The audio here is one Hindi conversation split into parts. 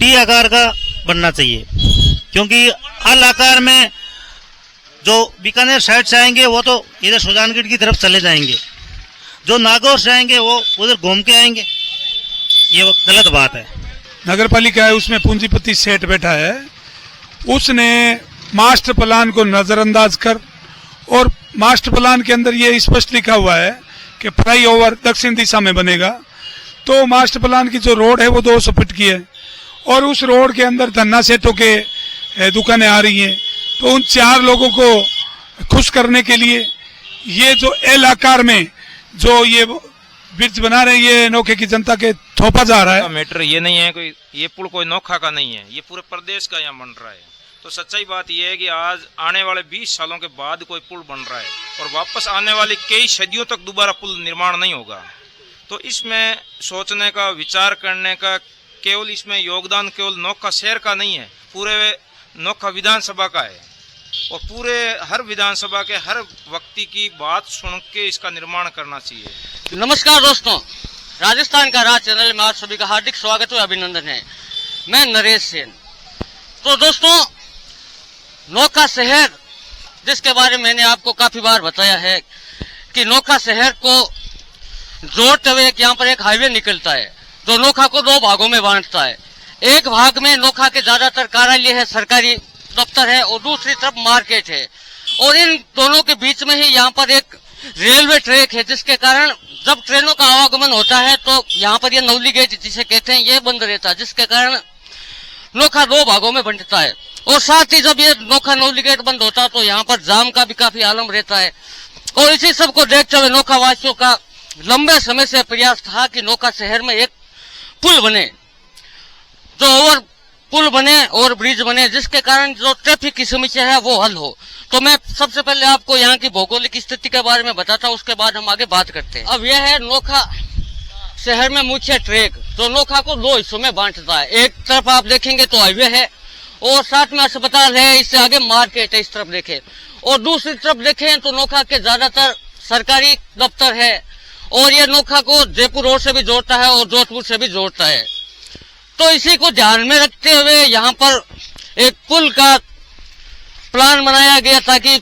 टी आकार का बनना चाहिए, क्योंकि अल आकार में जो बीकानेर साइड से आएंगे वो तो इधर सुजानगढ़ की तरफ चले जाएंगे, जो नागौर से आएंगे वो उधर घूम के आएंगे। ये वो गलत बात है। नगर पालिका है, उसमें पूंजीपति सेठ बैठा है, उसने मास्टर प्लान को नजरअंदाज कर, और मास्टर प्लान के अंदर ये स्पष्ट लिखा हुआ है कि फ्लाईओवर दक्षिण दिशा में बनेगा। तो मास्टर प्लान की जो रोड है वो 200 फीट की है, और उस रोड के अंदर धन्ना सेठों के दुकानें आ रही हैं। तो उन 4 लोगों को खुश करने के लिए ये जो एल आकार में जो ये ब्रिज बना रहे हैं, ये नोखे की जनता के थोपा जा रहा है। मैटर ये नहीं है कोई, ये पुल कोई नोखा का नहीं है, ये पूरे प्रदेश का यहाँ बन रहा है। तो सच्चाई बात यह है कि आज आने वाले 20 सालों के बाद कोई पुल बन रहा है, और वापस आने वाली कई सदियों तक दोबारा पुल निर्माण नहीं होगा। तो इसमें सोचने का, विचार करने का, केवल इसमें योगदान केवल नोखा शहर का नहीं है, पूरे नोखा विधानसभा का है, और पूरे हर विधानसभा के हर व्यक्ति की बात सुन के इसका निर्माण करना चाहिए। नमस्कार दोस्तों, राजस्थान का राज चैनल में आप सभी का हार्दिक स्वागत और अभिनंदन है। मैं नरेश सेन। तो दोस्तों, नोखा शहर, जिसके बारे में मैंने आपको काफी बार बताया है कि नोखा शहर को जोड़ते हुए यहाँ पर एक हाईवे निकलता है जो नोखा को 2 भागों में बांटता है। एक भाग में नोखा के ज्यादातर कार्यालय है, सरकारी दफ्तर है, और दूसरी तरफ मार्केट है, और इन दोनों के बीच में ही यहाँ पर एक रेलवे ट्रैक है, जिसके कारण जब ट्रेनों का आवागमन होता है तो यहाँ पर ये नवली गेट जिसे कहते हैं ये बंद रहता है, जिसके कारण नोखा 2 भागों में बंटता है। और साथ ही जब ये नोखा नवली गेट बंद होता है तो यहाँ पर जाम का भी काफी आलम रहता है। और इसी सब को देखते हुए नोखा वासियों का लंबे समय से प्रयास था कि नोखा शहर में एक पुल बने, जो ओवर पुल बने और ब्रिज बने, जिसके कारण जो ट्रैफिक की समस्या है वो हल हो। तो मैं सबसे पहले आपको यहाँ की भौगोलिक स्थिति के बारे में बताता हूँ, उसके बाद हम आगे बात करते हैं। अब यह है नोखा शहर में मुख्य ट्रैक, जो नोखा को 2 हिस्सों में बांटता है। एक तरफ आप देखेंगे तो हाईवे है, और साथ में अस्पताल है, इससे आगे मार्केट है, इस तरफ देखें। और दूसरी तरफ देखें तो नोखा के ज्यादातर सरकारी दफ्तर है, और ये नोखा को जयपुर रोड से भी जोड़ता है और जोधपुर से भी जोड़ता है। तो इसी को ध्यान में रखते हुए यहाँ पर एक पुल का प्लान बनाया गया ताकि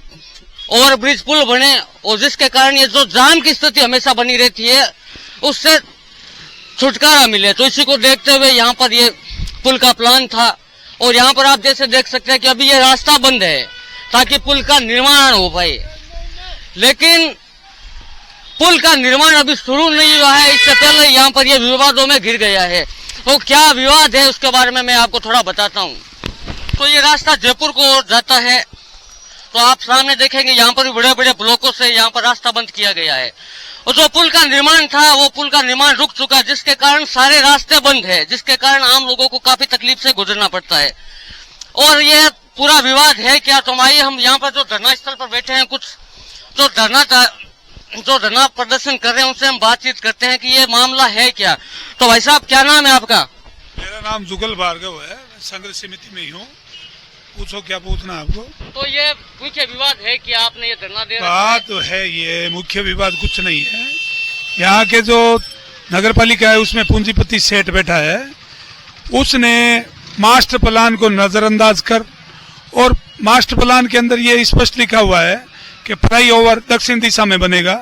ओवरब्रिज पुल बने, और जिसके कारण ये जो जाम की स्थिति हमेशा बनी रहती है उससे छुटकारा मिले। तो इसी को देखते हुए यहाँ पर ये पुल का प्लान था। और यहाँ पर आप जैसे देख सकते हैं कि अभी ये रास्ता बंद है ताकि पुल का निर्माण हो पाए, लेकिन पुल का निर्माण अभी शुरू नहीं हुआ है। इससे पहले यहाँ पर ये विवादों में घिर गया है। तो क्या विवाद है उसके बारे में मैं आपको थोड़ा बताता हूँ। तो ये रास्ता जयपुर को ओर जाता है, तो आप सामने देखेंगे यहाँ पर भी बड़े बड़े ब्लॉकों से यहाँ पर रास्ता बंद किया गया है। और जो पुल का निर्माण था वो पुल का निर्माण रुक चुका है, जिसके कारण सारे रास्ते बंद है, जिसके कारण आम लोगों को काफी तकलीफ से गुजरना पड़ता है। और ये पूरा विवाद है क्या, तो आइए हम यहाँ पर जो धरना स्थल पर बैठे हैं, कुछ जो धरना प्रदर्शन कर रहे हैं उनसे हम बातचीत करते हैं कि ये मामला है क्या। तो भाई साहब, क्या नाम है आपका? मेरा नाम जुगल भार्गव है, संघर्ष समिति में ही हूँ। पूछो क्या पूछना आपको। तो ये मुख्य विवाद है कि आपने ये धरना दे बात तो है, ये मुख्य विवाद कुछ नहीं है। यहाँ के जो नगर पालिका है उसमें पूंजीपति सेठ बैठा है, उसने मास्टर प्लान को नजरअंदाज कर, और मास्टर प्लान के अंदर ये स्पष्ट लिखा हुआ है कि फ्लाईओवर दक्षिण दिशा में बनेगा।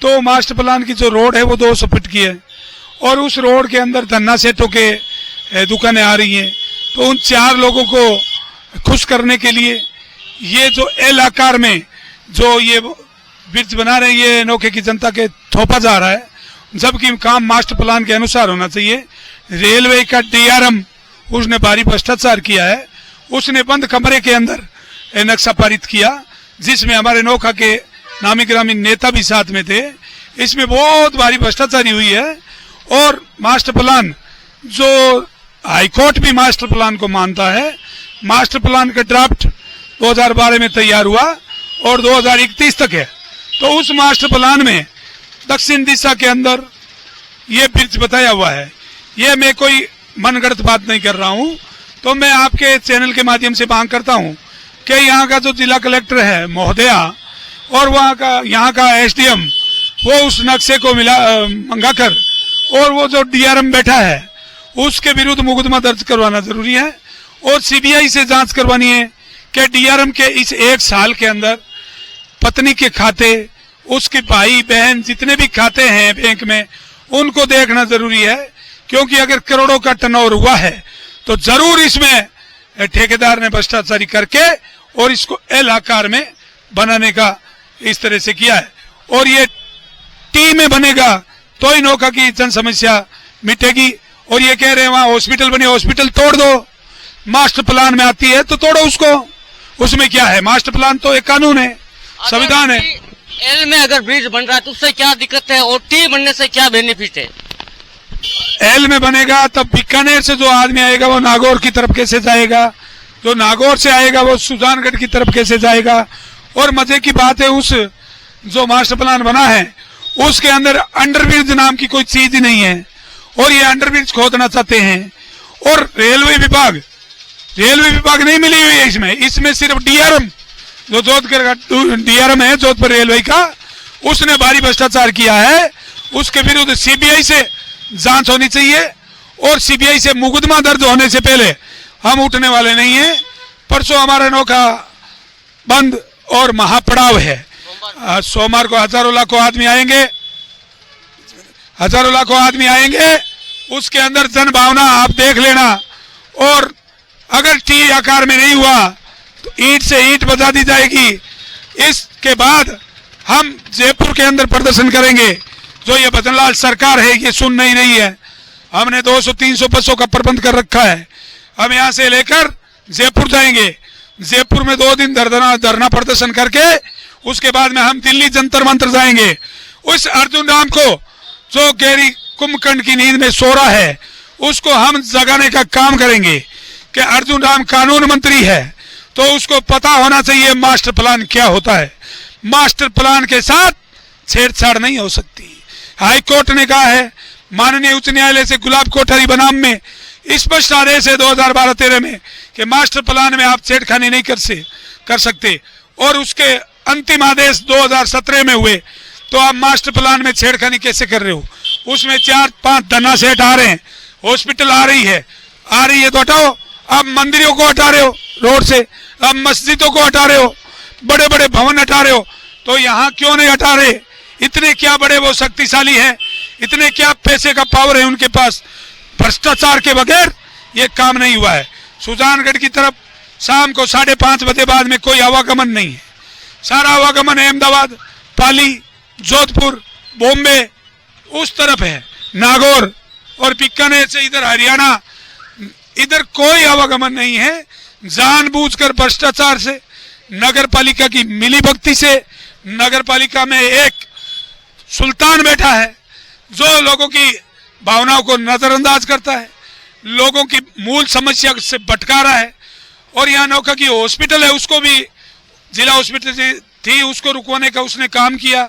तो मास्टर प्लान की जो रोड है वो 200 फीट की है, और उस रोड के अंदर धन्ना सेठों के दुकानें आ रही हैं। तो उन 4 लोगों को खुश करने के लिए ये जो एल आकार में जो ये ब्रिज बना रहे हैं, ये नोखे की जनता के थोपा जा रहा है, जबकि काम मास्टर प्लान के अनुसार होना चाहिए। रेलवे का DRM उसने भारी भ्रष्टाचार किया है, उसने बंद कमरे के अंदर नक्शा पारित किया, जिसमें हमारे नोखा के नामी ग्रामीण नेता भी साथ में थे। इसमें बहुत भारी भ्रष्टाचारी हुई है। और मास्टर प्लान, जो हाईकोर्ट भी मास्टर प्लान को मानता है, मास्टर प्लान का ड्राफ्ट 2012 में तैयार हुआ और 2031 तक है। तो उस मास्टर प्लान में दक्षिण दिशा के अंदर ये ब्रिज बताया हुआ है। ये मैं कोई मनगढ़ंत बात नहीं कर रहा हूँ। तो मैं आपके चैनल के माध्यम से मांग करता हूँ कि यहाँ का जो जिला कलेक्टर है महोदया, और वहाँ का यहाँ का SDM, वो उस नक्शे को मंगाकर, और वो जो DRM बैठा है उसके विरुद्ध मुकदमा दर्ज करवाना जरूरी है और सीबीआई से जांच करवानी है कि डीआरएम के इस 1 साल के अंदर पत्नी के खाते, उसके भाई बहन जितने भी खाते हैं बैंक में, उनको देखना जरूरी है। क्योंकि अगर करोड़ों का टर्नओवर हुआ है तो जरूर इसमें ठेकेदार ने भ्रष्टाचारी करके और इसको एल आकार में बनाने का इस तरह से किया है। और ये टी में बनेगा तो ही नौका की जन समस्या मिटेगी। और ये कह रहे हैं वहां हॉस्पिटल बने, हॉस्पिटल तोड़ दो, मास्टर प्लान में आती है तो तोड़ो उसको, उसमें क्या है? मास्टर प्लान तो एक कानून है, संविधान है। एल में अगर ब्रिज बन रहा है तो उससे क्या दिक्कत है और टी बनने से क्या बेनिफिट है? एल में बनेगा तब बीकानेर से जो आदमी आएगा वो नागौर की तरफ कैसे जाएगा, जो नागौर से आएगा वो सुजानगढ़ की तरफ कैसे जाएगा। और मजे की बात है उस जो मास्टर प्लान बना है उसके अंदर अंडरब्रिज नाम की कोई चीज ही नहीं है और ये अंडरब्रिज खोदना चाहते हैं। और रेलवे विभाग नहीं मिली हुई है इसमें सिर्फ डीआरएम जो जोधपुर का डीआरएम है जोधपुर रेलवे का, उसने भारी भ्रष्टाचार किया है। उसके विरुद्ध सीबीआई से जांच होनी चाहिए और सीबीआई से मुकदमा दर्ज होने से पहले हम उठने वाले नहीं है। परसों हमारा नौका बंद और महापड़ाव है। सोमवार को हजारों लाखों आदमी आएंगे, उसके अंदर जन भावना आप देख लेना। और अगर टी आकार में नहीं हुआ तो ईंट से ईंट बजा दी जाएगी। इसके बाद हम जयपुर के अंदर प्रदर्शन करेंगे। जो ये भजनलाल सरकार है ये सुन नहीं रही है। हमने 200-300 बसों का प्रबंध कर रखा है। हम यहाँ से लेकर जयपुर जाएंगे, जयपुर में 2 दिन धरना प्रदर्शन करके उसके बाद में हम दिल्ली जंतर मंतर जाएंगे। उस अर्जुन राम को जो गहरी कुंभकर्ण की नींद में सो रहा है उसको हम जगाने का काम करेंगे कि अर्जुन राम कानून मंत्री है तो उसको पता होना चाहिए मास्टर प्लान क्या होता है। मास्टर प्लान के साथ छेड़छाड़ नहीं हो सकती। हाई कोर्ट ने कहा है, माननीय उच्च न्यायालय से गुलाब कोठारी बनाम में स्पष्ट आदेश है 2012-13 में कि मास्टर प्लान में आप छेड़खानी नहीं कर सकते। और उसके अंतिम आदेश 2017 में हुए तो आप मास्टर प्लान में छेड़खानी कैसे कर रहे हो? उसमें 4-5 धन्ना सेठ आ रहे हैं, हॉस्पिटल आ रही है तो हटाओ। आप मंदिरों को हटा रहे हो रोड से, आप मस्जिदों को हटा रहे हो, बड़े बड़े भवन हटा रहे हो, तो यहाँ क्यों नहीं हटा रहे? इतने क्या बड़े वो शक्तिशाली है, इतने क्या पैसे का पावर है उनके पास? भ्रष्टाचार के बगैर ये काम नहीं हुआ है। सुजानगढ़ की तरफ शाम को 5:30 बजे बाद में कोई आवागमन नहीं है। सारा आवागमन अहमदाबाद, पाली, जोधपुर, बॉम्बे उस तरफ है, नागौर और बीकानेर से इधर हरियाणा, इधर कोई आवागमन नहीं है। जानबूझकर भ्रष्टाचार से, नगर पालिका की मिलीभगती से, नगर पालिका में एक सुल्तान बैठा है जो लोगों की भावनाओं को नजरअंदाज करता है, लोगों की मूल समस्या से भटका रहा है। और यहाँ नौका की हॉस्पिटल है, उसको भी जिला हॉस्पिटल थी, उसको रुकवाने का उसने काम किया।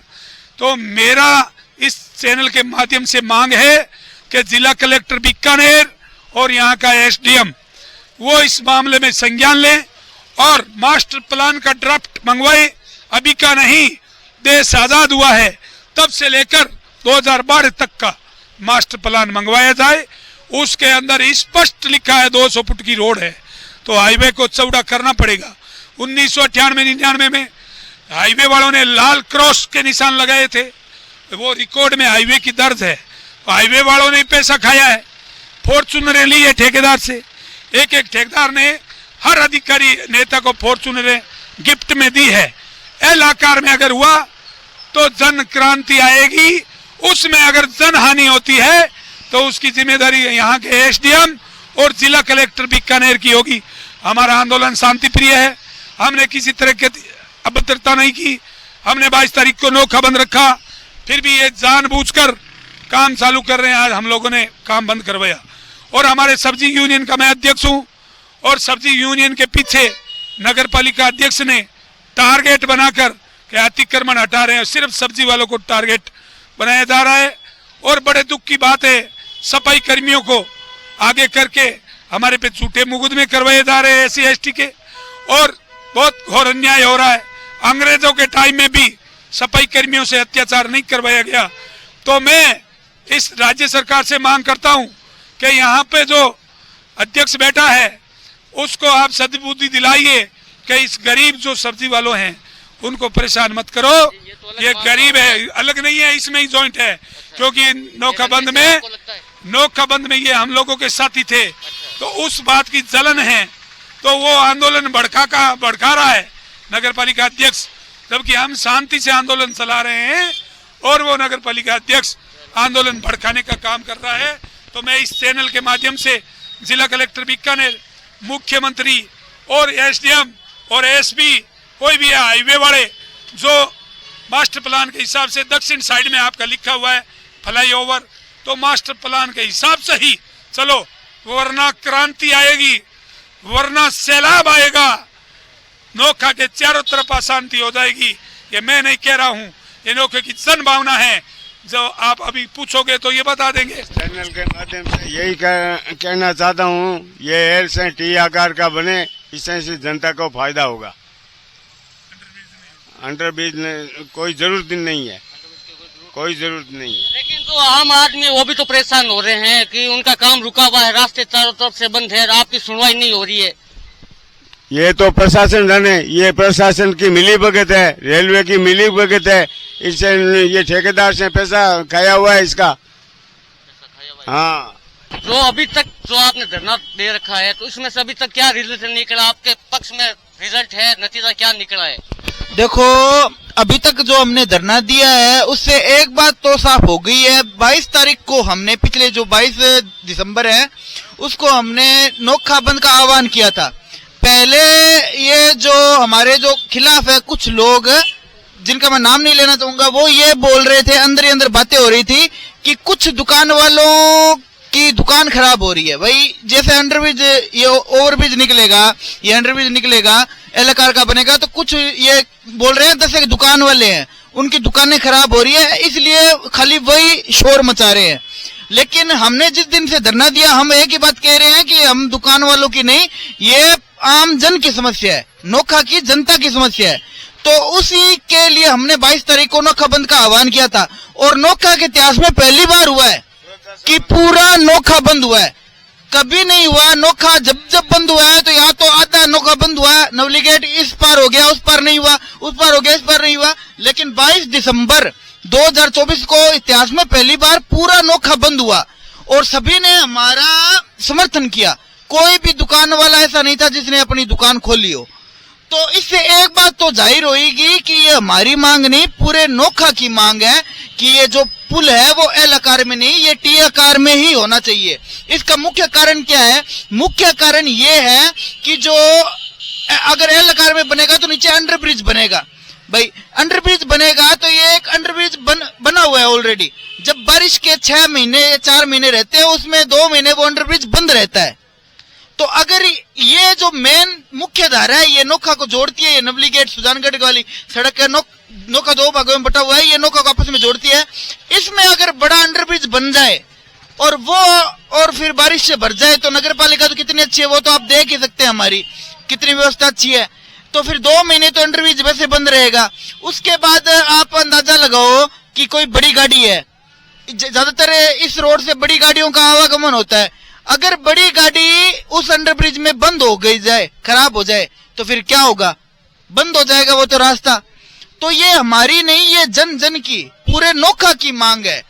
तो मेरा इस चैनल के माध्यम से मांग है कि जिला कलेक्टर बीकानेर और यहाँ का एसडीएम वो इस मामले में संज्ञान लें और मास्टर प्लान का ड्राफ्ट मंगवाए। अभी का नहीं, देश आजाद हुआ है तब से लेकर 2012 तक का मास्टर प्लान मंगवाया जाए। उसके अंदर स्पष्ट लिखा है 200 फुट की रोड है तो हाईवे को चौड़ा करना पड़ेगा। 1998-99 में हाईवे वालों ने लाल क्रॉस के निशान लगाए थे, वो रिकॉर्ड में हाईवे की दर्ज है। हाईवे वालों ने पैसा खाया है, फॉर्चूनरें ली है ठेकेदार से। एक ठेकेदार ने हर अधिकारी नेता को फॉर्चूनरें गिफ्ट में दी है। एल आकार में अगर हुआ तो जन क्रांति आएगी, उसमें अगर जन हानि होती है तो उसकी जिम्मेदारी यहाँ के एसडीएम और जिला कलेक्टर बीकानेर की होगी। हमारा आंदोलन शांति प्रिय है, हमने किसी तरह की अभद्रता नहीं की। हमने 22 तारीख को नौका बंद रखा, फिर भी ये जानबूझकर काम चालू कर रहे हैं। आज हम लोगों ने काम बंद करवाया और हमारे सब्जी यूनियन का मैं अध्यक्ष हूँ और सब्जी यूनियन के पीछे नगर पालिका अध्यक्ष ने टारगेट बनाकर कि अतिक्रमण हटा रहे हैं, सिर्फ सब्जी वालों को टारगेट बनाया जा रहा है। और बड़े दुख की बात है, सफाई कर्मियों को आगे करके हमारे पे झूठे मुकदमे करवाए जा रहे हैं SC ST के, और बहुत घोर अन्याय हो रहा है। अंग्रेजों के टाइम में भी सफाई कर्मियों से अत्याचार नहीं करवाया गया। तो मैं इस राज्य सरकार से मांग करता हूं कि यहाँ पे जो अध्यक्ष बैठा है उसको आप सद्बुद्धि दिलाइए कि इस गरीब जो सब्जी वालों हैं उनको परेशान मत करो। ये गरीब है, अलग नहीं है, इसमें ही जॉइंट है। क्योंकि नोकाबंद में ये हम लोगों के साथी थे, तो उस बात की जलन है, तो वो आंदोलन भड़का रहा है नगर पालिका अध्यक्ष, जबकि हम शांति से आंदोलन चला रहे हैं और वो नगर पालिका अध्यक्ष आंदोलन भड़काने का काम कर रहा है। तो मैं इस चैनल के माध्यम से जिला कलेक्टर बीकानेर, मुख्यमंत्री और एसडीएम और एसपी, कोई भी है हाईवे वाले, जो मास्टर प्लान के हिसाब से दक्षिण साइड में आपका लिखा हुआ है फ्लाईओवर, तो मास्टर प्लान के हिसाब से ही चलो, वरना क्रांति आएगी, वरना सैलाब आएगा, नोखा के चारों तरफ अशांति हो जाएगी। ये मैं नहीं कह रहा हूँ, ये नोखे की जन भावना है, जो आप अभी पूछोगे तो ये बता देंगे। चैनल के माध्यम से यही कहना चाहता हूँ, ये एल से टी आकार का बने, इससे जनता को फायदा होगा। अंडरब्रिज कोई जरूरत नहीं है, कोई जरूरत नहीं है। लेकिन जो आम आदमी वो भी तो परेशान हो रहे हैं कि उनका काम रुका हुआ है, रास्ते चारों तरफ से बंद है, आपकी सुनवाई नहीं हो रही है। ये तो प्रशासन जाने, ये प्रशासन की मिली भगत है, रेलवे की मिली भगत है, इससे ये ठेकेदार से पैसा खाया हुआ है इसका। हाँ, जो अभी तक जो आपने धरना दे रखा है, तो इसमें से अभी तक क्या रिजल्ट निकला, आपके पक्ष में रिजल्ट है, नतीजा क्या निकला है? देखो, अभी तक जो हमने धरना दिया है उससे एक बात तो साफ हो गई है। 22 तारीख को हमने, पिछले जो 22 दिसंबर है, उसको हमने नोखा बंद का आह्वान किया था। पहले ये जो हमारे जो खिलाफ है कुछ लोग, जिनका मैं नाम नहीं लेना चाहूंगा, वो ये बोल रहे थे, अंदर ही अंदर बातें हो रही थी कि कुछ दुकान वालों की दुकान खराब हो रही है। भाई, जैसे अंडरब्रिज, ये ओवरब्रिज निकलेगा, ये अंडरब्रिज निकलेगा, एल आकार का बनेगा, तो कुछ ये बोल रहे हैं 10 एक दुकान वाले हैं, उनकी दुकानें खराब हो रही है, इसलिए खाली वही शोर मचा रहे हैं। लेकिन हमने जिस दिन से धरना दिया, हम एक ही बात कह रहे हैं कि हम दुकान वालों की नहीं, ये आम जन की समस्या है, नोखा की जनता की समस्या है। तो उसी के लिए हमने 22 तारीख को नोखा बंद का आह्वान किया था। और नोखा के इतिहास में पहली बार हुआ है कि पूरा नोखा बंद हुआ है, कभी नहीं हुआ। नोखा जब बंद हुआ है तो यहाँ तो आधा नोखा बंद हुआ है, नवली गेट इस पार हो गया, उस पार नहीं हुआ, उस पार हो गया, इस पार नहीं हुआ। लेकिन 22 दिसंबर 2024 को इतिहास में पहली बार पूरा नोखा बंद हुआ और सभी ने हमारा समर्थन किया। कोई भी दुकान वाला ऐसा नहीं था जिसने अपनी दुकान खोली हो। तो इससे एक बात तो जाहिर होगी कि ये हमारी मांग नहीं, पूरे नोखा की मांग है कि ये जो पुल है वो एल आकार में नहीं, ये टी आकार में ही होना चाहिए। इसका मुख्य कारण क्या है? मुख्य कारण ये है कि जो अगर एल आकार में बनेगा तो नीचे अंडरब्रिज बनेगा। भाई, अंडरब्रिज बनेगा तो ये एक अंडरब्रिज बना हुआ है ऑलरेडी। जब बारिश के 6 महीने या 4 महीने रहते हैं, उसमें 2 महीने वो अंडरब्रिज बंद रहता है। तो अगर ये जो मेन मुख्य धारा है, ये नोखा को जोड़ती है, ये नवली गेट सुजानगढ़ वाली सड़क है, नोखा 2 भागों में बटा हुआ है, ये नोखा को आपस में जोड़ती है। इसमें अगर बड़ा अंडरब्रिज बन जाए और फिर बारिश से भर जाए, तो नगर पालिका तो कितनी अच्छी है, वो तो आप देख ही सकते हैं हमारी कितनी व्यवस्था अच्छी है। तो फिर 2 महीने तो अंडरब्रिज वैसे बंद रहेगा। उसके बाद आप अंदाजा लगाओ कि कोई बड़ी गाड़ी है, ज्यादातर इस रोड से बड़ी गाड़ियों का आवागमन होता है। अगर बड़ी गाड़ी उस अंडरब्रिज में बंद हो गई जाए, खराब हो जाए, तो फिर क्या होगा? बंद हो जाएगा वो तो रास्ता। तो ये हमारी नहीं, ये जन जन की, पूरे नोखा की मांग है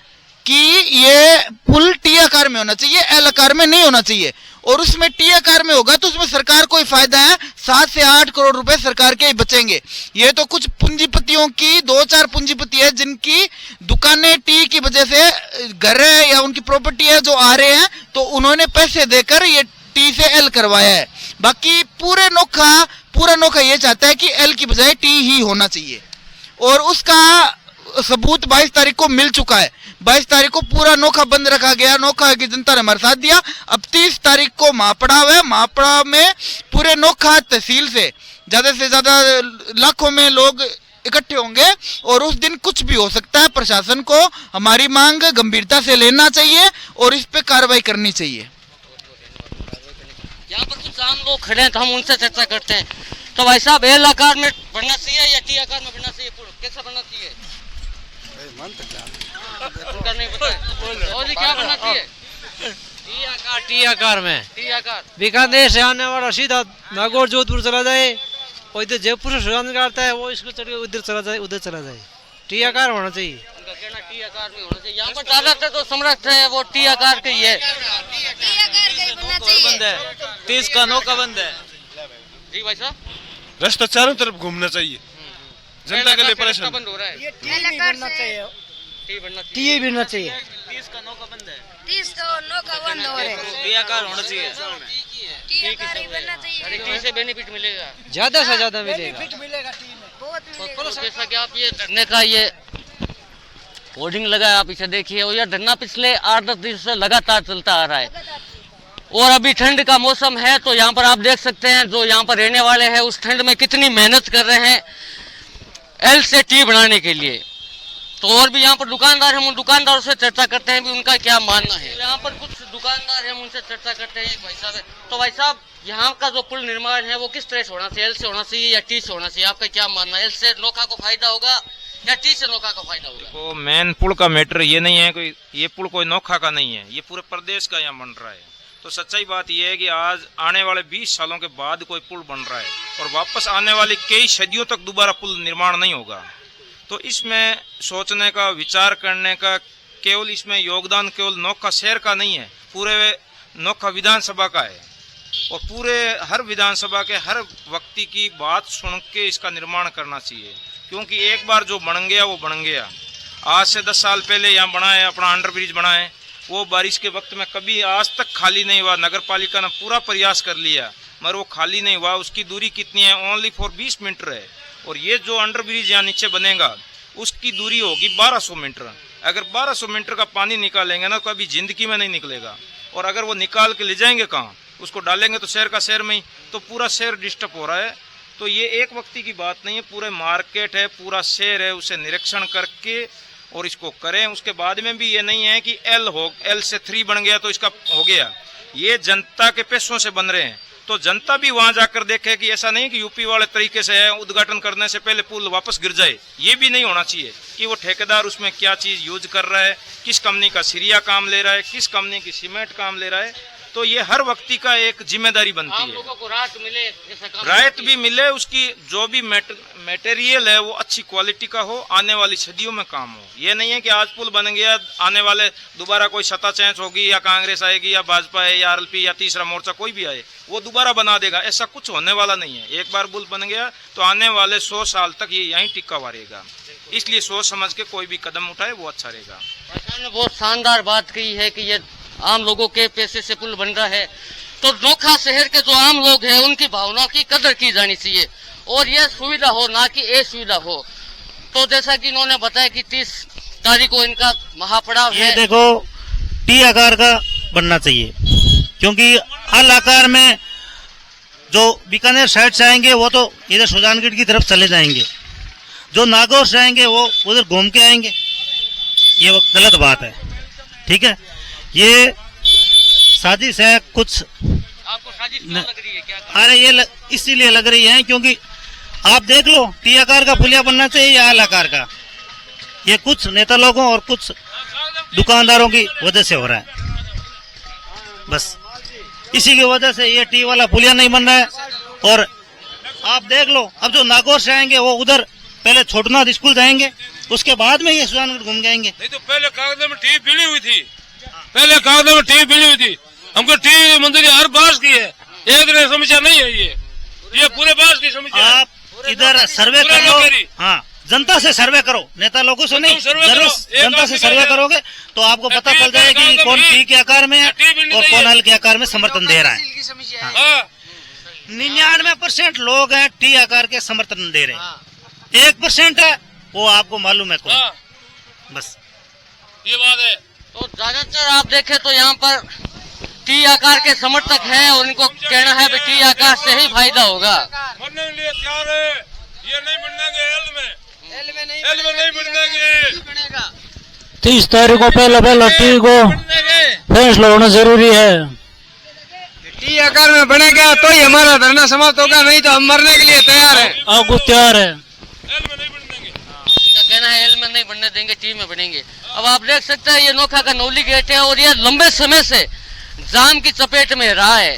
कि ये पुल टी आकार में होना चाहिए, एल आकार में नहीं होना चाहिए। और उसमें टी आकार में होगा तो उसमें सरकार को ही फायदा है, 7 से 8 करोड़ रुपए सरकार के ही बचेंगे। ये तो कुछ पूंजीपतियों की, 2-4 पूंजीपति है जिनकी दुकानें टी की वजह से, घर है या उनकी प्रॉपर्टी है जो आ रहे हैं, तो उन्होंने पैसे देकर ये टी से एल करवाया है। बाकी पूरा नोखा ये चाहता है कि एल की बजाय टी ही होना चाहिए, और उसका सबूत 22 तारीख को मिल चुका है। 22 तारीख को पूरा नोखा बंद रखा गया, नोखा की जनता ने हमारा साथ दिया। अब 30 तारीख को महापड़ाव है, महापड़ाव में पूरे नोखा तहसील से ज्यादा लाखों में लोग इकट्ठे होंगे, और उस दिन कुछ भी हो सकता है। प्रशासन को हमारी मांग गंभीरता से लेना चाहिए और इस पे कार्रवाई करनी चाहिए। यहाँ पर कुछ आम लोग खड़े हैं, तो हम उनसे चर्चा करते हैं। तो भाई साहब, एल आकार में बनना चाहिए या टी आकार में बनना चाहिए? कैसा बनना चाहिए? उनका नहीं पता है। और क्या बनना चाहिए? टी आकार में टी आकार बीकानेर से आने वाला सीधा नागौर जोधपुर चला जाए और इधर जयपुर से सुजान करता है वो इसको चढ़ के उधर चला जाए टी आकार होना चाहिए। उनका कहना टी आकार में होना चाहिए। यहाँ पर ज्यादातर जो समर्थ है वो टी आकार के ही है। बंद है 30 का नौका बंद है जी भाई साहब, रास्ता चारों तरफ घूमना चाहिए, जनता के लिए परेशान बंद हो रहा है। टी बनना चाहिए। 30 का नौका बंद है 30 तो नौका बंद हो रहे टी आकार होना चाहिए अरे टी से बेनिफिट मिलेगा, ज्यादा से ज्यादा मिलेगा। बहुत तो जैसा कि आप ये धरने का ये होर्डिंग लगा है, आप पीछे देखिए, और यह धरना पिछले 8-10 दिन से लगातार चलता आ रहा है। और अभी ठंड का मौसम है तो यहाँ पर आप देख सकते हैं जो यहाँ पर रहने वाले हैं उस ठंड में कितनी मेहनत कर रहे हैं एल से टी बनाने के लिए। तो और भी यहाँ पर दुकानदार हैं, उन दुकानदारों से चर्चा करते हैं भी उनका क्या मानना है। यहाँ पर कुछ दुकानदार हैं, उनसे चर्चा करते हैं। भाई साहब है, तो भाई साहब यहाँ का जो पुल निर्माण है वो किस तरह से होना चाहिए, एल से होना चाहिए या टी से होना चाहिए, आपका क्या मानना है? एल से नौका को फायदा होगा या टी से नौका को फायदा होगा? तो मेन पुल का मैटर ये नहीं है कोई, ये पुल कोई नोखा का नहीं है, ये पूरे प्रदेश का यहाँ बन रहा है। तो सच्चाई बात यह है कि आज आने वाले 20 सालों के बाद कोई पुल बन रहा है और वापस आने वाली कई सदियों तक दोबारा पुल निर्माण नहीं होगा। तो इसमें सोचने का, विचार करने का, केवल इसमें योगदान केवल नोखा शहर का नहीं है, पूरे नोखा विधानसभा का है। और पूरे हर विधानसभा के हर व्यक्ति की बात सुन के इसका निर्माण करना चाहिए, क्योंकि एक बार जो बन गया वो बन गया। आज से 10 साल पहले यहाँ बना है, अपना अंडर ब्रिज बना है, वो बारिश के वक्त में कभी आज तक खाली नहीं हुआ। नगर पालिका ने पूरा प्रयास कर लिया मगर वो खाली नहीं हुआ। उसकी दूरी कितनी है? ओनली फॉर 20 मीटर है। और ये जो अंडर ब्रिज यहाँ नीचे बनेगा उसकी दूरी होगी 1200 मीटर। अगर 1200 मीटर का पानी निकालेंगे ना तो कभी जिंदगी में नहीं निकलेगा। और अगर वो निकाल के ले जाएंगे कहाँ? उसको डालेंगे तो शहर का शहर में ही, तो पूरा शहर डिस्टर्ब हो रहा है। तो ये एक व्यक्ति की बात नहीं है, पूरे मार्केट है, पूरा शहर है, उसे निरीक्षण करके और इसको करें। उसके बाद में भी ये नहीं है कि एल से 3 बन गया तो इसका हो गया। ये जनता के पैसों से बन रहे हैं, तो जनता भी वहां जाकर देखे कि ऐसा नहीं कि यूपी वाले तरीके से है, उद्घाटन करने से पहले पुल वापस गिर जाए। ये भी नहीं होना चाहिए कि वो ठेकेदार उसमें क्या चीज यूज कर रहा है, किस कंपनी का सिरिया काम ले रहा है, किस कंपनी की सीमेंट काम ले रहा है। तो ये हर व्यक्ति का एक जिम्मेदारी बनती है। लोगों को राहत मिले, जैसा काम राहत भी मिले, उसकी जो भी मटेरियल है वो अच्छी क्वालिटी का हो, आने वाली सदियों में काम हो। ये नहीं है कि आज पुल बन गया, आने वाले दोबारा कोई सत्ता चेंज होगी या कांग्रेस आएगी या भाजपा है या आरएलपी या तीसरा मोर्चा कोई भी आए वो दोबारा बना देगा। ऐसा कुछ होने वाला नहीं है। एक बार पुल बन गया तो आने वाले 100 साल तक ये यहीं टिका हुआ रहेगा। इसलिए सोच समझ के कोई भी कदम उठाए वो अच्छा रहेगा। ने बहुत शानदार बात कही है कि ये आम लोगों के पैसे से पुल बन रहा है, तो नोखा शहर के जो आम लोग हैं उनकी भावनाओं की कदर की जानी चाहिए और यह सुविधा हो, ना कि असुविधा हो। तो जैसा कि इन्होंने बताया कि 30 तारीख को इनका महापड़ाव ये है। देखो टी आकार का बनना चाहिए, क्योंकि एल आकार में जो बीकानेर साइड से आएंगे वो तो इधर सुजानगढ़ की तरफ चले जाएंगे, जो नागौर से आएंगे वो उधर घूम के आएंगे। ये वो गलत बात है, ठीक है। ये साजिश है कुछ। आपको साजिश क्यों लग रही है? क्या अरे ये इसीलिए लग रही है क्योंकि आप देख लो टी आकार का पुलिया बनना चाहिए या एल आकार का। ये कुछ नेता लोगों और कुछ दुकानदारों की वजह से हो रहा है, बस इसी की वजह से ये टी वाला पुलिया नहीं बन रहा है। और आप देख लो अब जो नागौर से आएंगे वो उधर पहले छोटनाथ स्कूल जाएंगे, उसके बाद में ये सुजानगढ़ घूम जाएंगे। नहीं तो पहले कागज में टी बिली हुई थी, पहले कागज में टी बिली हुई थी। हमको टी मंजूरी हर बार की है, एक दिन समस्या नहीं है। ये पूरे बार की समस्या। आप इधर सर्वे कर लो, हाँ जनता से सर्वे करो, नेता लोगों से नहीं, जनता से सर्वे करोगे तो आपको पता चल जाएगा कि कौन टी के आकार में है और कौन एल के आकार में समर्थन दे रहा है। 99% लोग हैं टी आकार के समर्थन दे रहे हैं, 1% है वो आपको मालूम है कौन। बस ये बात है। तो ज्यादातर आप देखें तो यहाँ पर टी आकार के समर्थक हैं और उनको कहना है कि टी आकार से ही फायदा होगा। बनने के लिए तैयार है, ये नहीं बनेंगे एल में नहीं बनेंगे। 30 तारीख को पहला टी को फैसला होना जरूरी है। टी आकार में बनेगा तो ही हमारा धरना समाप्त होगा, नहीं तो हम मरने के लिए तैयार है। आपको तैयार है? एल में नहीं बनेंगे। इनका कहना है एल में नहीं बनने देंगे, टी में बनेंगे। अब आप देख सकते हैं ये नोखा का नौली गेट है और ये लंबे समय से जाम की चपेट में रहा है।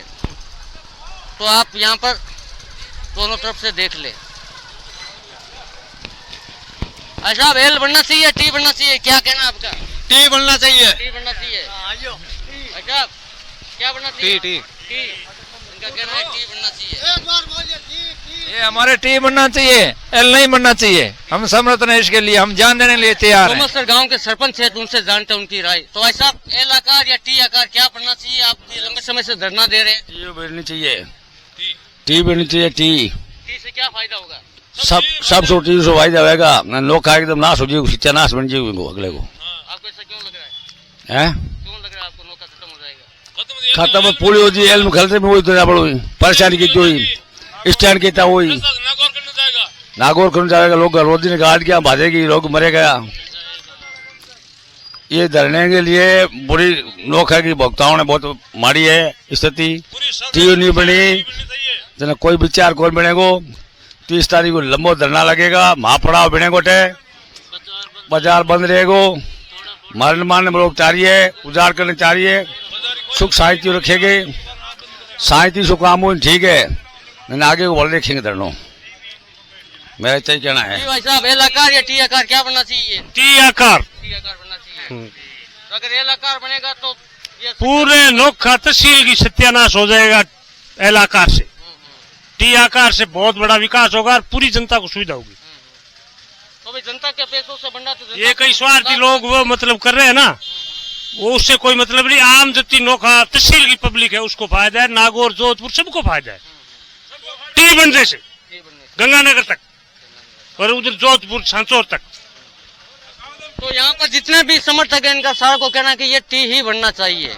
तो आप यहाँ पर दोनों तरफ से देख ले। भाई साहब, एल बनना चाहिए, टी बनना चाहिए, क्या कहना आपका? टी बनना चाहिए। टी बनना चाहिए। भाई साहब, क्या बनना चाहिए? टी इनका कहना है टी बनना चाहिए। ये हमारे टी बनना चाहिए, एल नहीं बनना चाहिए। हम समर्थ हैं इसके लिए, हम जान देने के लिए तैयार हैं। सर गांव के सरपंच है, उनसे जानते हैं उनकी राय। तो भाई साहब, एल आकार या टी आकार क्या बनना चाहिए? आप लंबे समय से धरना दे रहे हैं। टी बननी चाहिए, टी बननी चाहिए। टी से क्या फायदा होगा? सब सो टी से फायदा होगा। नौका एकदम नाश हो जाएगी, सत्यानाश बन जाएगी अगले को। आपको ऐसा क्यों लग रहा है? क्यों लग रहा है आपको नौका खत्म हो जाएगा? खत्म पूरी हो जाए, एल में खलते में वही तो पड़ो परेशानी की हुई स्टैंड की था वही नागौर करने जाएगा। लोग रोजी ने गाड़ गया, भाजेगी, लोग मरेगा। ये धरने के लिए बुरी नौका की भक्ताओं ने बहुत मारी है स्थिति। टी नहीं बनी, जना कोई विचार कौन बनेगो। 30 तारीख को लंबो धरना लगेगा, महापड़ाव बने गोटे, बाजार बंद रहेगो। मरण मारने में लोग चाहिए, उजाड़ करने चाहिए, सुख साहित्य रखेंगे। साहित्य सुख काम हो ठीक है, मैंने आगे को बोल देखेंगे धरनो। मेरा चाहिए कहना है। भाई साहब, एल आकार या टी आकार क्या बनना चाहिए? टी आकार। टी आकार बनना चाहिए। तो अगर एल आकार बनेगा तो ये पूरे नोखा तहसील की सत्यानाश हो जाएगा एल आकार से। टी आकार से बहुत बड़ा विकास होगा और पूरी जनता को सुविधा होगी। तो भाई जनता के पैसों से बनना तो ये कई स्वार्थी लोग वो मतलब कर रहे हैं ना, वो उससे कोई मतलब नहीं। आम जितनी नोखा तहसील की पब्लिक है उसको फायदा है, नागौर जोधपुर सबको फायदा है टी बनने से, गंगानगर तक और उधर जोधपुर सांचौर तक। तो यहाँ पर जितने भी समर्थक हैं इनका सारा को कहना है कि ये टी ही बनना चाहिए।